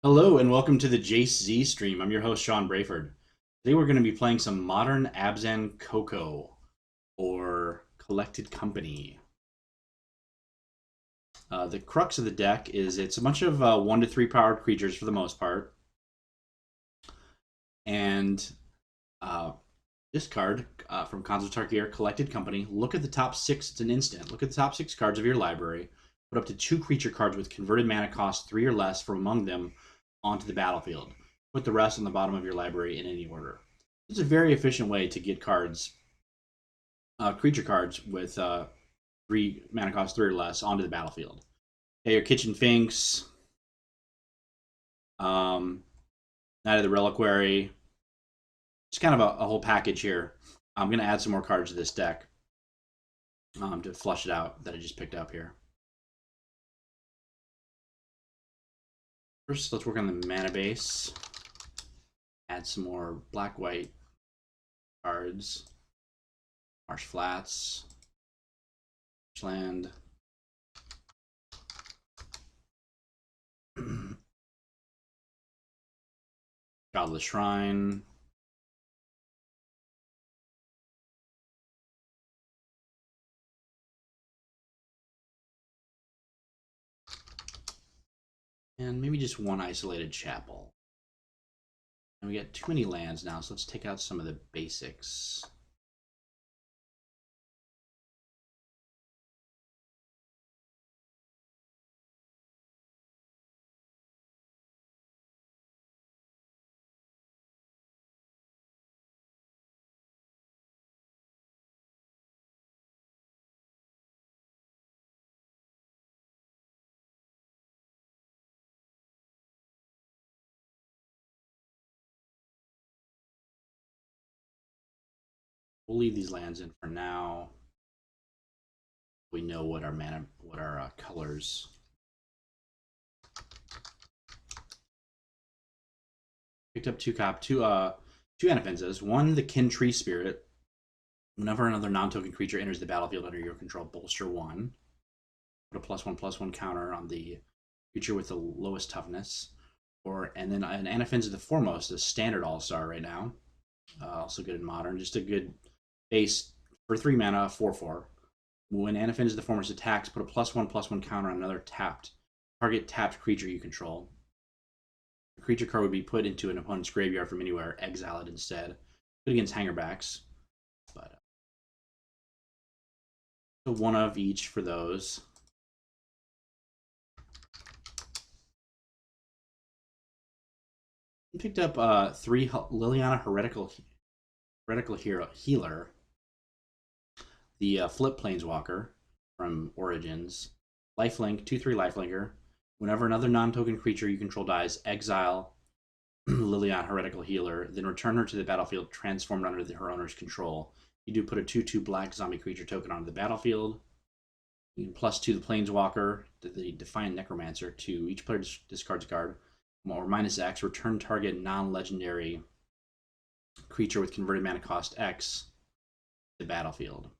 Hello and welcome to the Jace-Z stream. I'm your host, Sean Brayford. Today we're going to be playing some modern Abzan CoCo, or Collected Company. The crux of the deck is it's a bunch of 1 to 3 powered creatures for the most part. And this card from Khans of Tarkir, Collected Company. Look at the top 6, it's an instant. Look at the top 6 cards of your library. Put up to 2 creature cards with converted mana cost 3 or less from among them onto the battlefield. Put the rest on the bottom of your library in any order. It's a very efficient way to get cards, creature cards with 3 mana cost 3 or less onto the battlefield. Okay, your Kitchen Finks, Knight of the Reliquary. It's kind of a whole package here. I'm going to add some more cards to this deck to flush it out that I just picked up here. First, let's work on the mana base. Add some more black-white cards. Marsh Flats. Land. Godless Shrine. And maybe just one isolated chapel. And we got too many lands now, so let's take out some of the basics. We'll leave these lands in for now. We know what our mana, what our colors. Picked up two Anaphenzas. One, the Kin Tree Spirit. Whenever another non-token creature enters the battlefield under your control, bolster 1. Put a +1/+1 counter on the creature with the lowest toughness. And then an Anaphenza the Foremost, a standard all-star right now. Also good in modern. Just a good base for 3 mana, 4/4. When Anaphenza the Foremost attacks, put a +1/+1 counter on another target tapped creature you control. The creature card would be put into an opponent's graveyard from anywhere, exile it instead. Good against hangerbacks, but so one of each for those. I picked up 3 Liliana Heretical Healer, the Flip Planeswalker from Origins, lifelink, 2/3 lifelinker. Whenever another non-token creature you control dies, exile Liliana Heretical Healer, then return her to the battlefield transformed under her owner's control. You do put a 2/2 black zombie creature token onto the battlefield. You can +2 the Planeswalker, the Defiant Necromancer, to each player discards a card, or -X, return target non-legendary creature with converted mana cost X to the battlefield.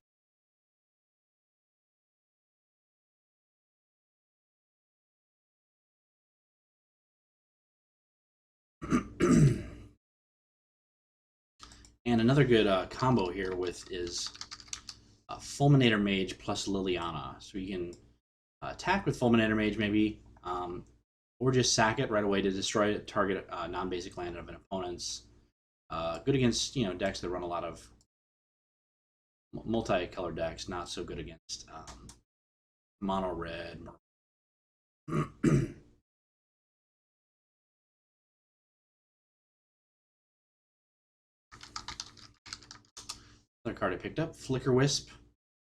And another good combo here is Fulminator Mage plus Liliana. So you can attack with Fulminator Mage maybe, or just sack it right away to destroy a target non-basic land of an opponent's. Good against decks that run a lot of multi-color decks. Not so good against mono red. Another card I picked up, Flicker Wisp.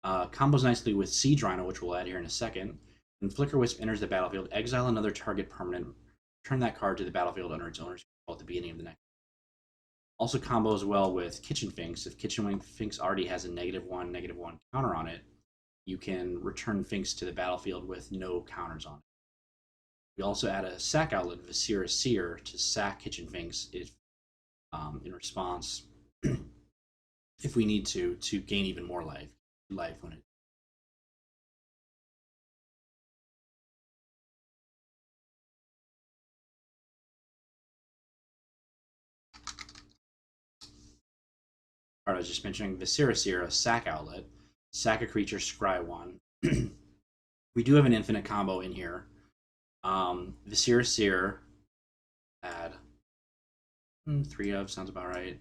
Combos nicely with Siege Rhino, which we'll add here in a second. When Flicker Wisp enters the battlefield, exile another target permanent. Return that card to the battlefield under its owner's control at the beginning of the next. Also combos well with Kitchen Finks. If Kitchen Finks already has a -1/-1 counter on it, you can return Finks to the battlefield with no counters on it. We also add a sack outlet, Viscera Seer, to sack Kitchen Finks if, in response, if we need to gain even more life when it. card I was just mentioning, Viscera, sack outlet. Sack a creature, scry one. We do have an infinite combo in here. Viscera, add 3 of, sounds about right.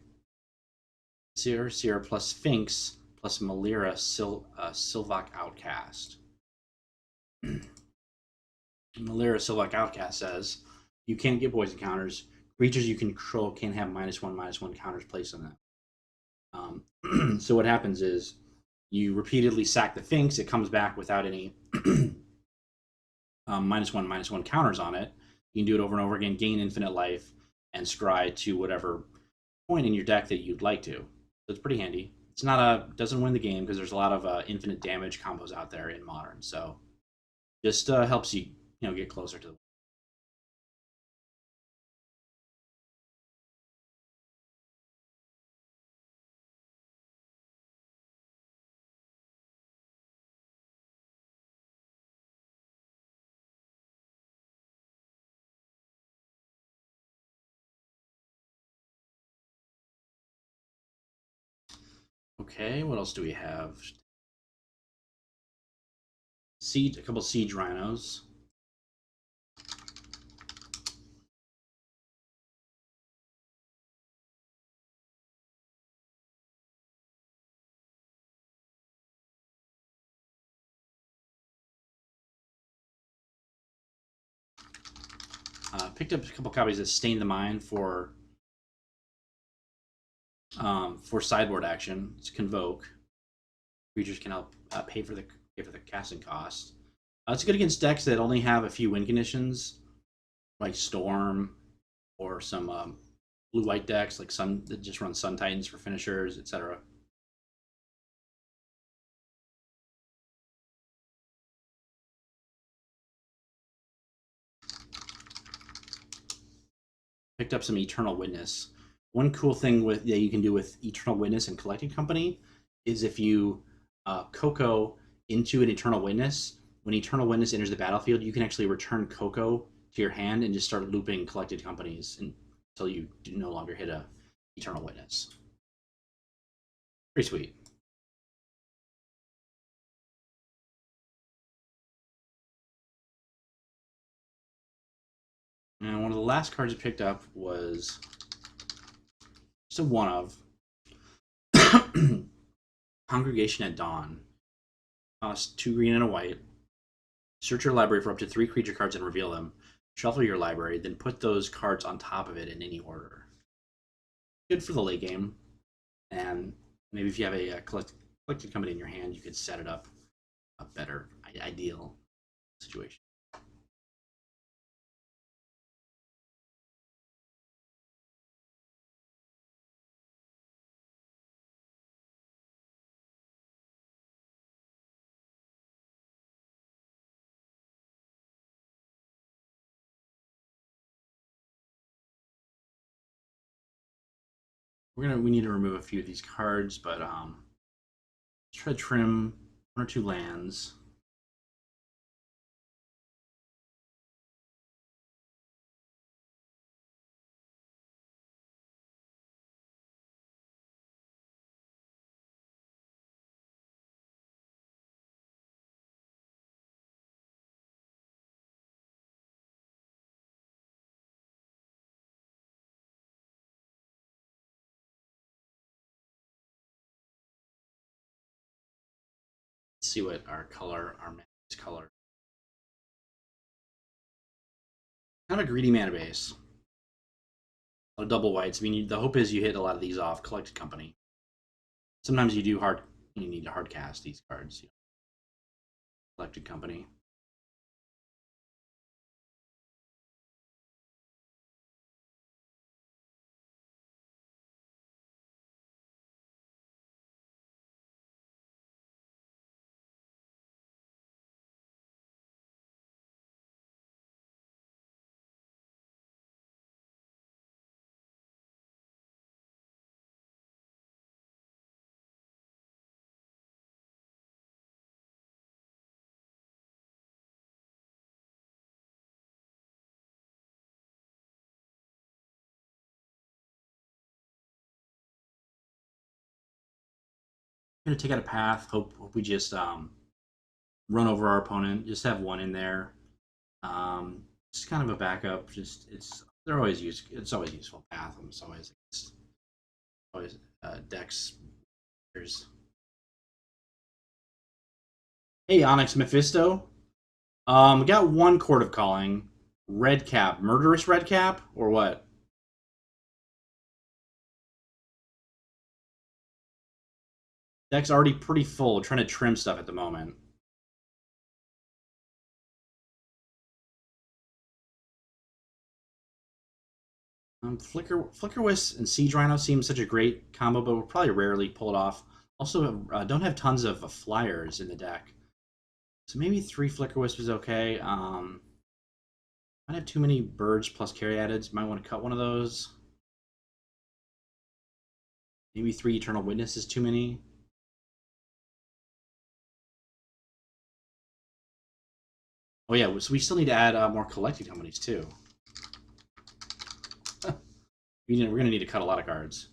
Viscera plus Sphinx plus Malira Sylvok Outcast. Malira Sylvok Outcast says you can't get poison counters. Creatures you control can't have -1/-1 counters placed on them. So what happens is you repeatedly sack the Sphinx. It comes back without any -1/-1 counters on it. You can do it over and over again, gain infinite life, and scry to whatever point in your deck that you'd like to. So it's pretty handy. It's not doesn't win the game because there's a lot of infinite damage combos out there in Modern. So just helps you get closer to the. Okay, what else do we have? A couple siege rhinos. Picked up a couple copies of Stain the Mind for sideboard action. It's Convoke. Creatures can help pay for the casting cost. It's good against decks that only have a few win conditions, like Storm, or some blue-white decks like Sun that just run Sun Titans for finishers, etc. Picked up some Eternal Witness. One cool thing that you can do with Eternal Witness and Collecting Company is if you CoCo into an Eternal Witness, when Eternal Witness enters the battlefield, you can actually return CoCo to your hand and just start looping Collected Companies until you no longer hit a Eternal Witness. Pretty sweet. And one of the last cards I picked up was just a one of Congregation at Dawn. Cost 2 green and a white. Search your library for up to 3 creature cards and reveal them. Shuffle your library, then put those cards on top of it in any order. Good for the late game. And maybe if you have a collected company in your hand, you could set it up a better, ideal situation. We need to remove a few of these cards, but let's try to trim 1 or 2 lands. Let's see what our mana's color. Kind of a greedy mana base. A double whites. I mean, the hope is you hit a lot of these off. Collected Company. Sometimes you need to hard cast these cards. Collected Company. Gonna take out a path. Hope we just run over our opponent. Just have one in there. Just kind of a backup. Just they're always use. It's always useful. Path. It's always decks. There's Hey Onyx Mephisto. We got one Court of Calling. Red Cap, murderous Red Cap, or what? Deck's already pretty full. Trying to trim stuff at the moment. Flickerwiss and Siege Rhino seems such a great combo, but we'll probably rarely pull it off. Also, don't have tons of flyers in the deck, so maybe 3 Flickerwisp is okay. Might have too many birds plus Caryatids. Might want to cut one of those. Maybe 3 Eternal Witness is too many. Oh yeah, so we still need to add more collecting companies too. We're gonna need to cut a lot of cards.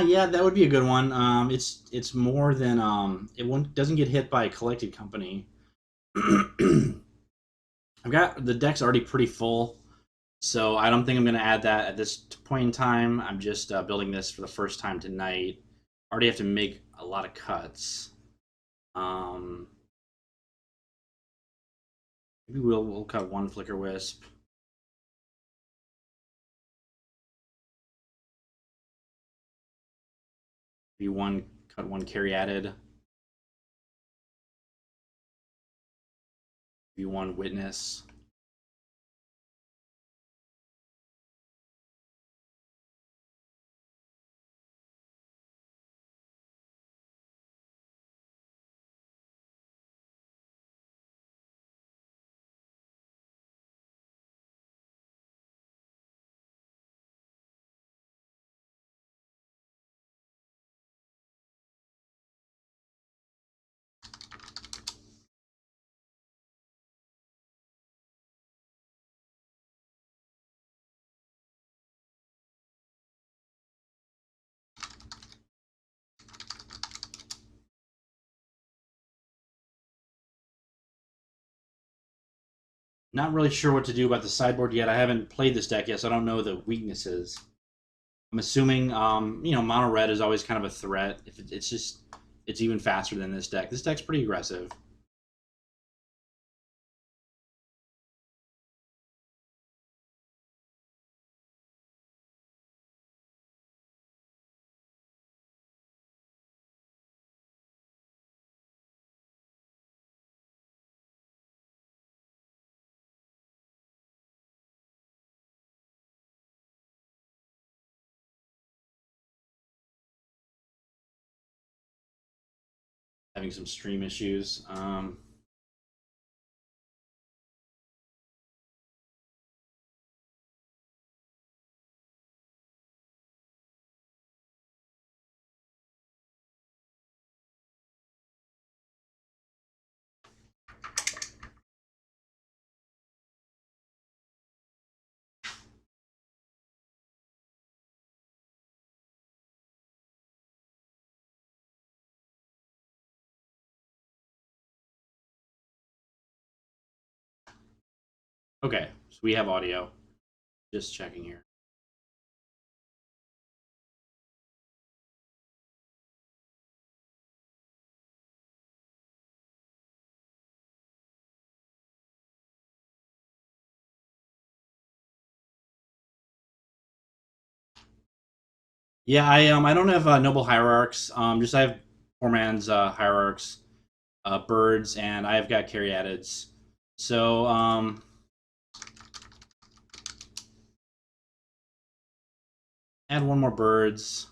Yeah, that would be a good one. It's more than doesn't get hit by a collected company. I've got the deck's already pretty full, so I don't think I'm gonna add that at this point in time. I'm just building this for the first time tonight. Already have to make a lot of cuts. Maybe we'll cut one Flicker Wisp. Maybe cut one Caryatid. Maybe one Witness. Not really sure what to do about the sideboard yet. I haven't played this deck yet, so I don't know the weaknesses. I'm assuming, mono red is always kind of a threat. If it's even faster than this deck. This deck's pretty aggressive. Having some stream issues. Okay, so we have audio. Just checking here. Yeah, I don't have noble hierarchs. Just I have poor man's hierarchs, birds, and I've got Caryatids. So add one more birds.